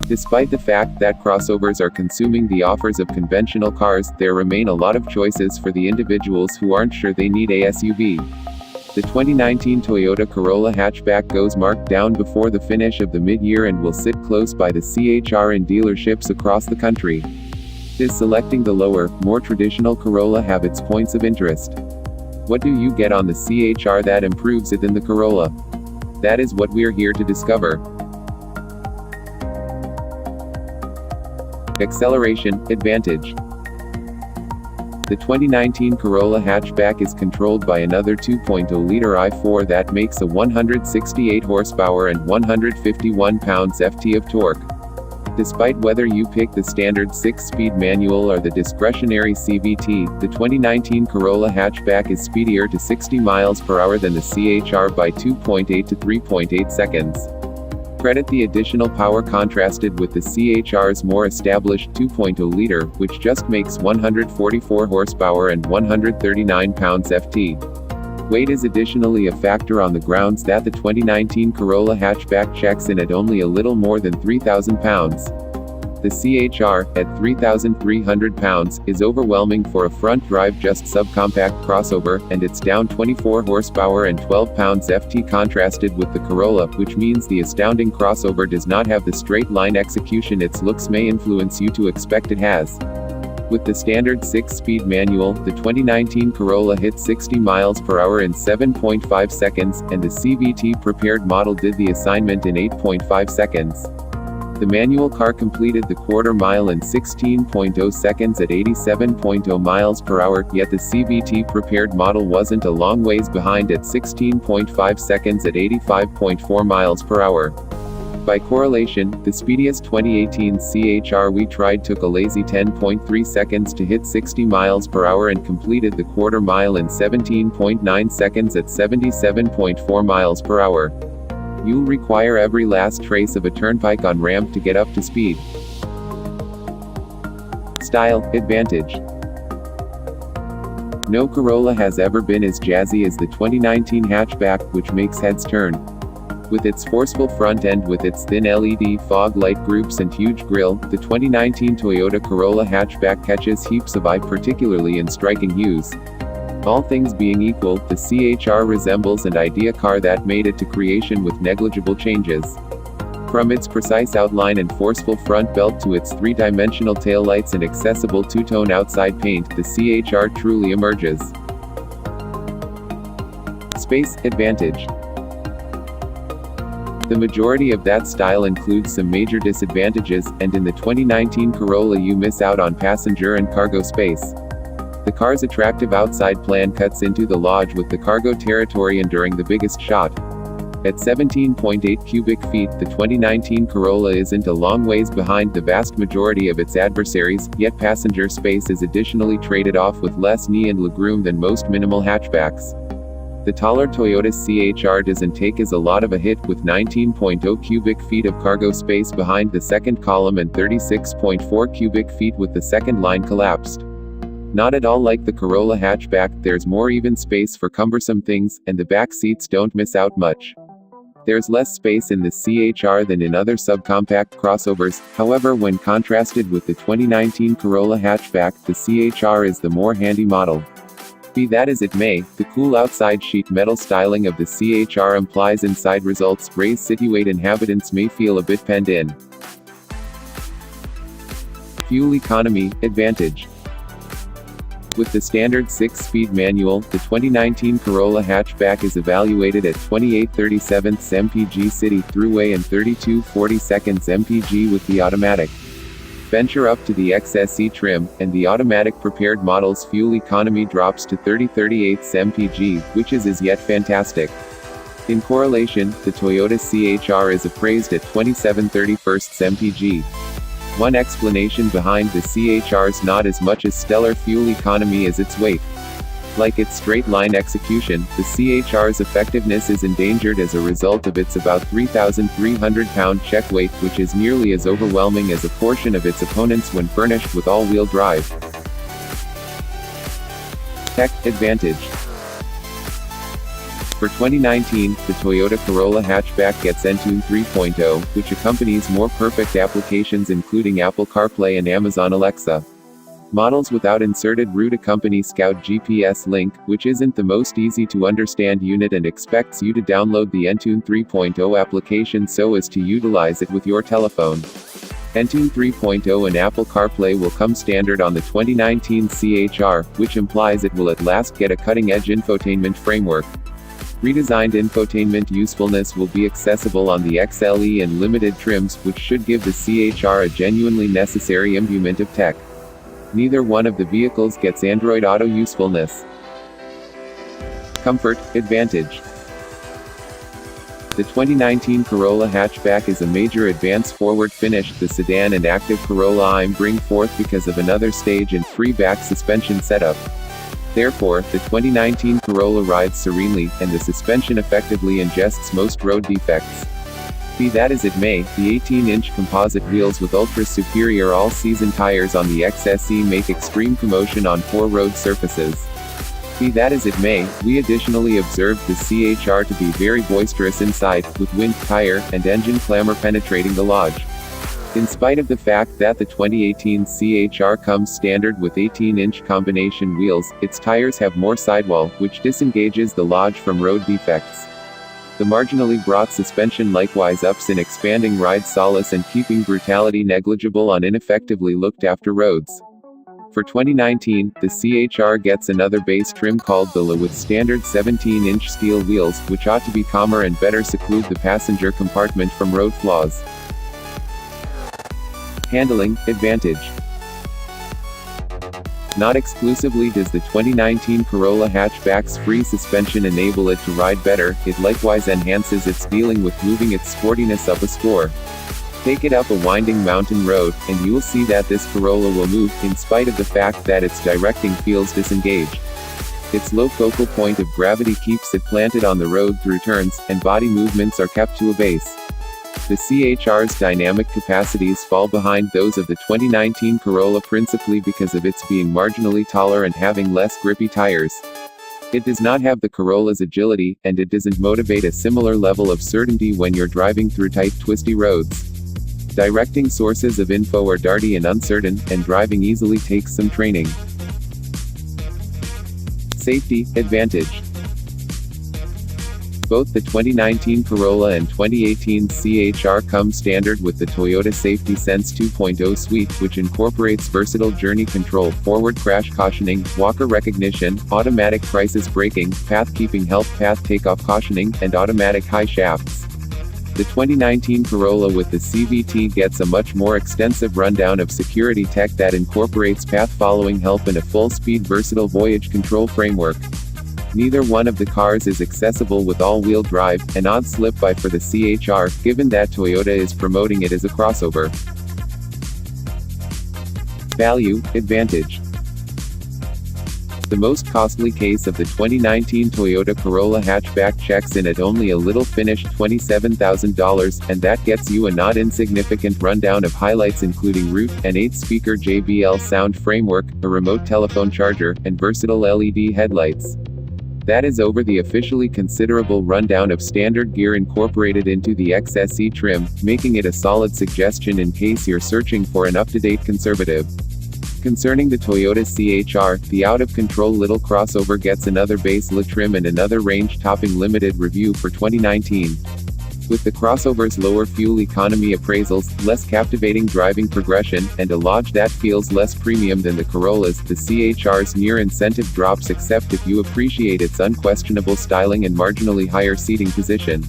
Despite the fact that crossovers are consuming the offers of conventional cars, there remain a lot of choices for the individuals who aren't sure they need a SUV. The 2019 Toyota Corolla hatchback goes marked down before the finish of the mid-year and will sit close by the CHR in dealerships across the country. Does selecting the lower, more traditional Corolla have its points of interest? What do you get on the CHR that improves it than the Corolla? That is what we're here to discover. Acceleration advantage. The 2019 Corolla hatchback is controlled by another 2.0-liter i4 that makes a 168 horsepower and 151 pounds-ft of torque. Despite whether you pick the standard 6-speed manual or the discretionary CVT, the 2019 Corolla hatchback is speedier to 60 miles per hour than the CHR by 2.8 to 3.8 seconds. Credit the additional power contrasted with the CHR's more established 2.0-liter, which just makes 144 horsepower and 139 pounds-ft. Weight is additionally a factor on the grounds that the 2019 Corolla hatchback checks in at only a little more than 3,000 pounds. The CHR, at 3,300 pounds, is overwhelming for a front-drive just subcompact crossover, and it's down 24 horsepower and 12 pounds-ft contrasted with the Corolla, which means the astounding crossover does not have the straight-line execution its looks may influence you to expect it has. With the standard 6-speed manual, the 2019 Corolla hit 60 miles per hour in 7.5 seconds, and the CVT prepared model did the assignment in 8.5 seconds. The manual car completed the quarter mile in 16.0 seconds at 87.0 miles per hour, yet the CVT prepared model wasn't a long ways behind at 16.5 seconds at 85.4 miles per hour. By correlation, the speediest 2018 CHR we tried took a lazy 10.3 seconds to hit 60 miles per hour and completed the quarter mile in 17.9 seconds at 77.4 miles per hour. You'll require every last trace of a turnpike on ramp to get up to speed. Style advantage. No Corolla has ever been as jazzy as the 2019 hatchback, which makes heads turn. With its forceful front end with its thin LED fog light groups and huge grille, the 2019 Toyota Corolla hatchback catches heaps of eye, particularly in striking hues. All things being equal, the CHR resembles an idea car that made it to creation with negligible changes. From its precise outline and forceful front belt to its three-dimensional taillights and accessible two-tone outside paint, the CHR truly emerges. Space advantage. The majority of that style includes some major disadvantages, and in the 2019 Corolla you miss out on passenger and cargo space. The car's attractive outside plan cuts into the lodge with the cargo territory enduring the biggest shot. At 17.8 cubic feet, the 2019 Corolla isn't a long ways behind the vast majority of its adversaries, yet passenger space is additionally traded off with less knee and legroom than most minimal hatchbacks. The taller Toyota CHR doesn't take as a lot of a hit, with 19.0 cubic feet of cargo space behind the second column and 36.4 cubic feet with the second line collapsed. Not at all like the Corolla hatchback, there's more even space for cumbersome things, and the back seats don't miss out much. There's less space in the CHR than in other subcompact crossovers, however when contrasted with the 2019 Corolla hatchback, the CHR is the more handy model. Be that as it may, the cool outside sheet metal styling of the CHR implies inside results raised situate inhabitants may feel a bit penned in. Fuel economy advantage. With the standard 6-speed manual, the 2019 Corolla hatchback is evaluated at 28/37 mpg city throughway and 32/42 mpg with the automatic. Venture up to the XSE trim, and the automatic prepared model's fuel economy drops to 30/38 mpg, which is as yet fantastic. In correlation, the Toyota CHR is appraised at 27/31 mpg. One explanation behind the CHR's not as much as stellar fuel economy as its weight. Like its straight-line execution, the CHR's effectiveness is endangered as a result of its about 3,300 pound check weight, which is nearly as overwhelming as a portion of its opponents when furnished with all-wheel drive. Tech advantage. For 2019, the Toyota Corolla hatchback gets Entune 3.0, which accompanies more perfect applications including Apple CarPlay and Amazon Alexa. Models without inserted root accompany Scout GPS Link, which isn't the most easy to understand unit and expects you to download the Entune 3.0 application so as to utilize it with your telephone. Entune 3.0 and Apple CarPlay will come standard on the 2019 CHR, which implies it will at last get a cutting-edge infotainment framework. Redesigned infotainment usefulness will be accessible on the XLE and limited trims, which should give the CHR a genuinely necessary imbuement of tech. Neither one of the vehicles gets Android Auto usefulness. Comfort, advantage. The 2019 Corolla hatchback is a major advance forward finish. The sedan and active Corolla I'm bring forth because of another stage and free back suspension setup. Therefore, the 2019 Corolla rides serenely, and the suspension effectively ingests most road defects. Be that as it may, the 18-inch composite wheels with ultra-superior all-season tires on the XSE make extreme commotion on poor road surfaces. Be that as it may, we additionally observed the CHR to be very boisterous inside, with wind, tire, and engine clamor penetrating the lodge. In spite of the fact that the 2018 CHR comes standard with 18-inch combination wheels, its tires have more sidewall, which disengages the lodge from road defects. The marginally brought suspension likewise ups in expanding ride solace and keeping brutality negligible on ineffectively looked after roads. For 2019, the CHR gets another base trim called the LA with standard 17-inch steel wheels, which ought to be calmer and better seclude the passenger compartment from road flaws. Handling, advantage. Not exclusively does the 2019 Corolla hatchback's free suspension enable it to ride better, it likewise enhances its dealing with moving its sportiness up a score. Take it up a winding mountain road, and you'll see that this Corolla will move, in spite of the fact that its directing feels disengaged. Its low focal point of gravity keeps it planted on the road through turns, and body movements are kept to a base. The CHR's dynamic capacities fall behind those of the 2019 Corolla principally because of its being marginally taller and having less grippy tires. It does not have the Corolla's agility, and it doesn't motivate a similar level of certainty when you're driving through tight, twisty roads. Directing sources of info are darty and uncertain, and driving easily takes some training. Safety, advantage. Both the 2019 Corolla and 2018 CHR come standard with the Toyota Safety Sense 2.0 suite, which incorporates versatile journey control, forward crash cautioning, walker recognition, automatic crisis braking, path keeping help, path takeoff cautioning, and automatic high shafts. The 2019 Corolla with the CVT gets a much more extensive rundown of security tech that incorporates path following help and a full-speed versatile voyage control framework. Neither one of the cars is accessible with all-wheel drive, an odd slip-by for the CHR, given that Toyota is promoting it as a crossover. Value, advantage. The most costly case of the 2019 Toyota Corolla hatchback checks in at only a little finished $27,000, and that gets you a not insignificant rundown of highlights including root, an 8-speaker JBL sound framework, a remote telephone charger, and versatile LED headlights. That is over the officially considerable rundown of standard gear incorporated into the XSE trim, making it a solid suggestion in case you're searching for an up-to-date conservative. Concerning the Toyota CHR, the out-of-control little crossover gets another base LA trim and another range-topping limited review for 2019. With the crossover's lower fuel economy appraisals, less captivating driving progression, and a lodge that feels less premium than the Corolla's, the CHR's near incentive drops except if you appreciate its unquestionable styling and marginally higher seating position.